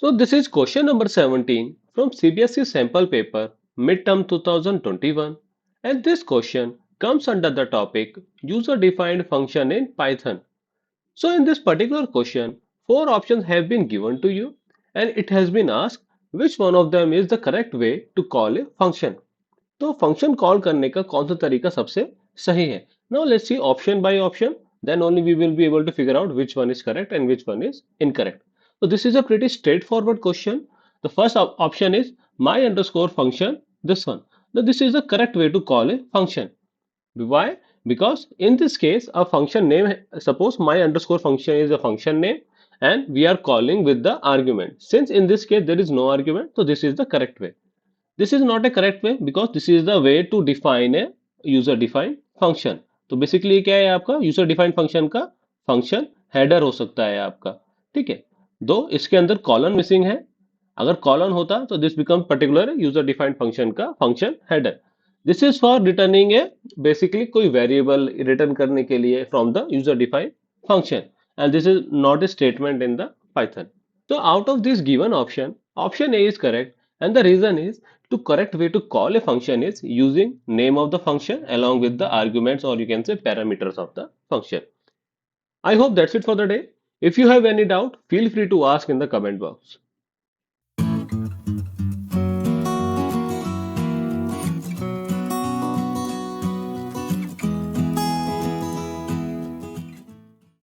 So this is question number 17 from CBSE sample paper midterm 2021, and this question comes under the topic user defined function in Python. So in this particular question, four options have been given to you and it has been asked which one of them is the correct way to call a function. तो function call करने का कौन सा तरीका सबसे सही है. Now let's see option by option, then only we will be able to figure out which one is correct and which one is incorrect. So this is a pretty straightforward question. The first option is my underscore function, this one. Now this is the correct way to call a function. Why? Because in this case a function name, suppose my underscore function is a function name and we are calling with the argument. Since in this case there is no argument, so this is the correct way. This is not a correct way because this is the way to define a user defined function. तो basically क्या है आपका user defined function का function header हो सकता है आपका. ठीक है. दो इसके अंदर कॉलन मिसिंग है. अगर कॉलन होता तो this become particular user defined function का function header. This is for returning a basically कोई वेरिएबल रिटर्न करने के लिए from the user defined function and this is not a statement in the Python. So out of this given option, option A is correct, and the reason is to correct way to call a function is using name of the function along with the arguments or you can say parameters of the function. I hope that's it for the day. If you have any doubt, feel free to ask in the comment box.